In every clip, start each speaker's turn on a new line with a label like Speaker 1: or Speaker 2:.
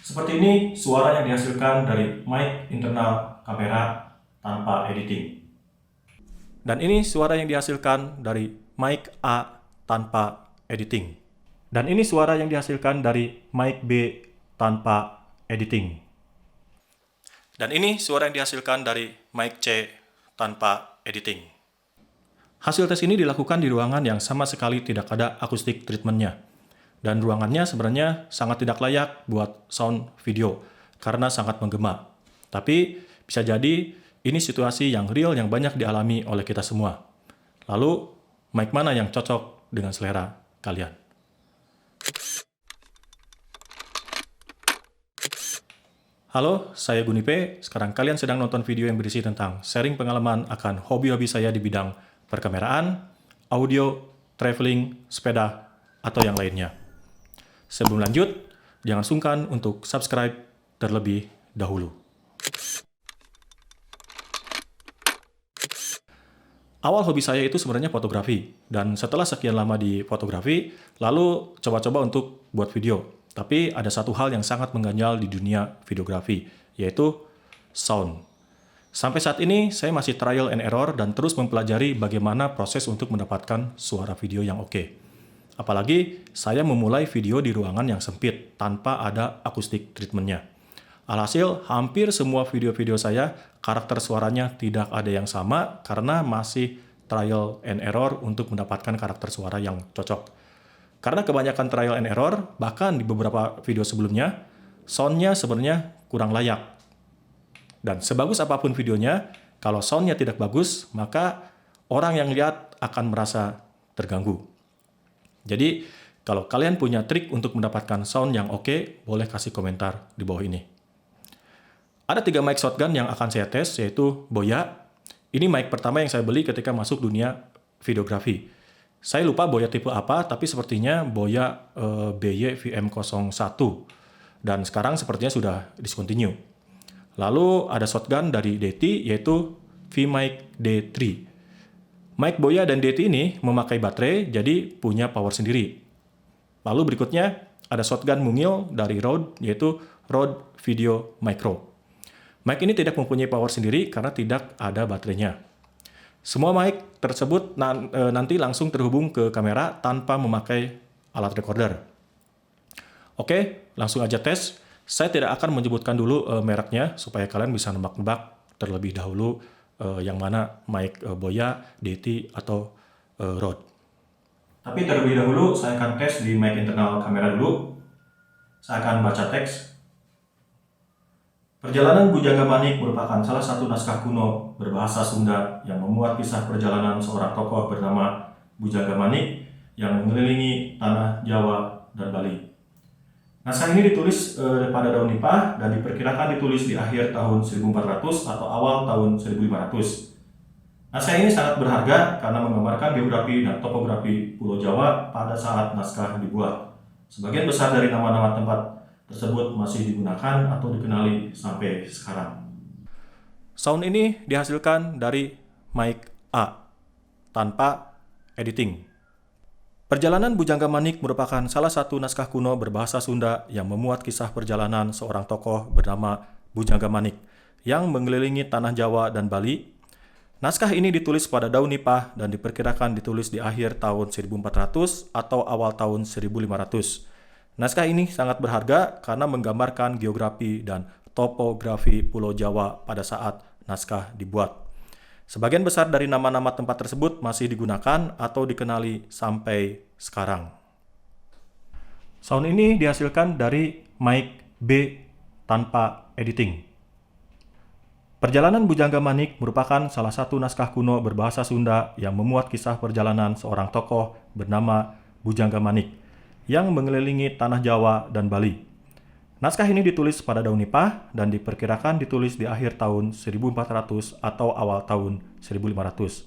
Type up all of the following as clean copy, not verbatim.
Speaker 1: Seperti ini suara yang dihasilkan dari mic internal kamera tanpa editing. Dan ini suara yang dihasilkan dari mic A tanpa editing. Dan ini suara yang dihasilkan dari mic B tanpa editing. Dan ini suara yang dihasilkan dari mic C tanpa editing. Hasil tes ini dilakukan di ruangan yang sama sekali tidak ada acoustic treatment-nya. Dan ruangannya sebenarnya sangat tidak layak buat sound video karena sangat menggema. Tapi bisa jadi ini situasi yang real yang banyak dialami oleh kita semua. Lalu, mic mana yang cocok dengan selera kalian? Halo, saya Gunipe. Sekarang kalian sedang nonton video yang berisi tentang sharing pengalaman akan hobi-hobi saya di bidang perkameraan, audio, traveling, sepeda, atau yang lainnya. Sebelum lanjut, jangan sungkan untuk subscribe terlebih dahulu. Awal hobi saya itu sebenarnya fotografi, dan setelah sekian lama di fotografi, lalu coba-coba untuk buat video. Tapi ada satu hal yang sangat mengganjal di dunia videografi, yaitu sound. Sampai saat ini, saya masih trial and error dan terus mempelajari bagaimana proses untuk mendapatkan suara video yang oke. Apalagi, saya memulai video di ruangan yang sempit, tanpa ada acoustic treatment-nya. Alhasil, hampir semua video-video saya, karakter suaranya tidak ada yang sama karena masih trial and error untuk mendapatkan karakter suara yang cocok. Karena kebanyakan trial and error, bahkan di beberapa video sebelumnya, sound-nya sebenarnya kurang layak. Dan sebagus apapun videonya, kalau sound-nya tidak bagus, maka orang yang lihat akan merasa terganggu. Jadi, kalau kalian punya trik untuk mendapatkan sound yang oke, boleh kasih komentar di bawah ini. Ada 3 mic shotgun yang akan saya tes, yaitu Boya. Ini mic pertama yang saya beli ketika masuk dunia videografi. Saya lupa Boya tipe apa, tapi sepertinya Boya BY VM01. Dan sekarang sepertinya sudah discontinue. Lalu ada shotgun dari DT, yaitu V-Mic D3. Mic Boya dan DT ini memakai baterai, jadi punya power sendiri. Lalu berikutnya ada shotgun mungil dari Rode, yaitu Rode Video Micro. Mic ini tidak mempunyai power sendiri karena tidak ada baterainya. Semua mic tersebut nanti langsung terhubung ke kamera tanpa memakai alat recorder. Oke, langsung aja tes. Saya tidak akan menyebutkan dulu mereknya supaya kalian bisa nebak-nebak terlebih dahulu yang mana mic Boya, DT, atau Rode. Tapi terlebih dahulu saya akan tes di mic internal kamera dulu. Saya akan baca teks. Perjalanan Bujangga Manik merupakan salah satu naskah kuno berbahasa Sunda yang memuat kisah perjalanan seorang tokoh bernama Bujangga Manik yang mengelilingi tanah Jawa dan Bali. Naskah ini ditulis pada daun nipah dan diperkirakan ditulis di akhir tahun 1400 atau awal tahun 1500. Naskah ini sangat berharga karena menggambarkan geografi dan topografi Pulau Jawa pada saat naskah dibuat. Sebagian besar dari nama-nama tempat tersebut masih digunakan atau dikenali sampai sekarang. Sound ini dihasilkan dari mic A tanpa editing. Perjalanan Bujangga Manik merupakan salah satu naskah kuno berbahasa Sunda yang memuat kisah perjalanan seorang tokoh bernama Bujangga Manik yang mengelilingi tanah Jawa dan Bali. Naskah ini ditulis pada daun nipah dan diperkirakan ditulis di akhir tahun 1400 atau awal tahun 1500. Naskah ini sangat berharga karena menggambarkan geografi dan topografi Pulau Jawa pada saat naskah dibuat. Sebagian besar dari nama-nama tempat tersebut masih digunakan atau dikenali sampai sekarang. Sound ini dihasilkan dari mic B tanpa editing. Perjalanan Bujangga Manik merupakan salah satu naskah kuno berbahasa Sunda yang memuat kisah perjalanan seorang tokoh bernama Bujangga Manik yang mengelilingi tanah Jawa dan Bali. Naskah ini ditulis pada daun nipah dan diperkirakan ditulis di akhir tahun 1400 atau awal tahun 1500.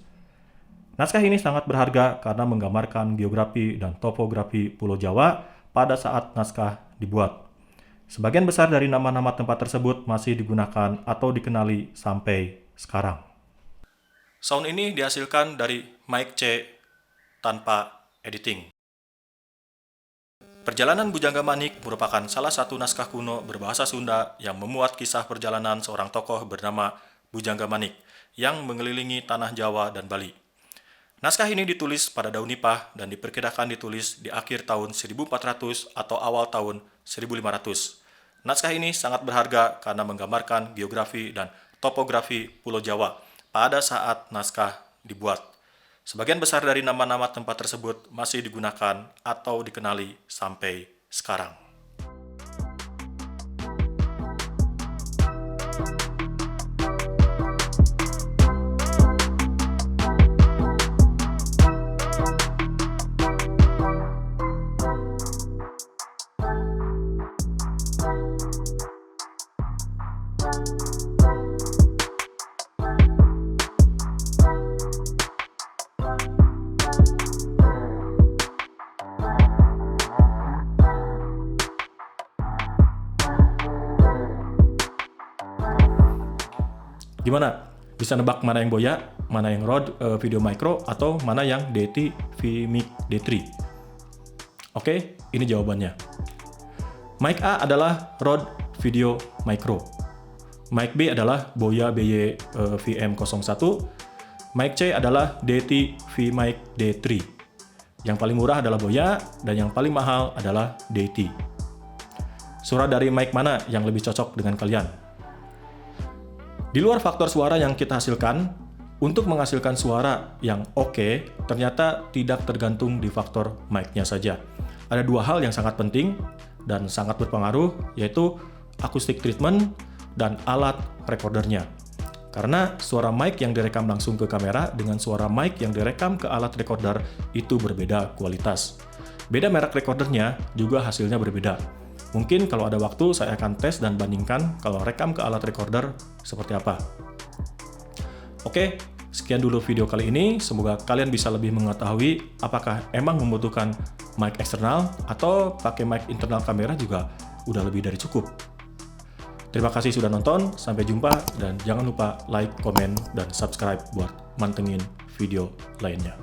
Speaker 1: Naskah ini sangat berharga karena menggambarkan geografi dan topografi Pulau Jawa pada saat naskah dibuat. Sebagian besar dari nama-nama tempat tersebut masih digunakan atau dikenali sampai sekarang. Sound ini dihasilkan dari mic C tanpa editing. Perjalanan Bujangga Manik merupakan salah satu naskah kuno berbahasa Sunda yang memuat kisah perjalanan seorang tokoh bernama Bujangga Manik yang mengelilingi tanah Jawa dan Bali. Naskah ini ditulis pada Daun Nipah dan diperkirakan ditulis di akhir tahun 1400 atau awal tahun 1500. Naskah ini sangat berharga karena menggambarkan geografi dan topografi Pulau Jawa pada saat naskah dibuat. Sebagian besar dari nama-nama tempat tersebut masih digunakan atau dikenali sampai sekarang. Gimana? Bisa nebak mana yang Boya, mana yang Rode Video Micro, atau mana yang DT VMic D3? Oke, ini jawabannya. Mic A adalah Rode Video Micro. Mic B adalah Boya BY VM01. Mic C adalah DT VMic D3. Yang paling murah adalah Boya, dan yang paling mahal adalah DT. Suara dari mic mana yang lebih cocok dengan kalian? Di luar faktor suara yang kita hasilkan, untuk menghasilkan suara yang oke, ternyata tidak tergantung di faktor mic-nya saja. Ada dua hal yang sangat penting dan sangat berpengaruh, yaitu acoustic treatment dan alat recordernya. Karena suara mic yang direkam langsung ke kamera dengan suara mic yang direkam ke alat recorder itu berbeda kualitas. Beda merek recordernya juga hasilnya berbeda. Mungkin kalau ada waktu saya akan tes dan bandingkan kalau rekam ke alat recorder seperti apa. Oke, sekian dulu video kali ini. Semoga kalian bisa lebih mengetahui apakah emang membutuhkan mic eksternal atau pakai mic internal kamera juga udah lebih dari cukup. Terima kasih sudah nonton, sampai jumpa dan jangan lupa like, komen, dan subscribe buat mantengin video lainnya.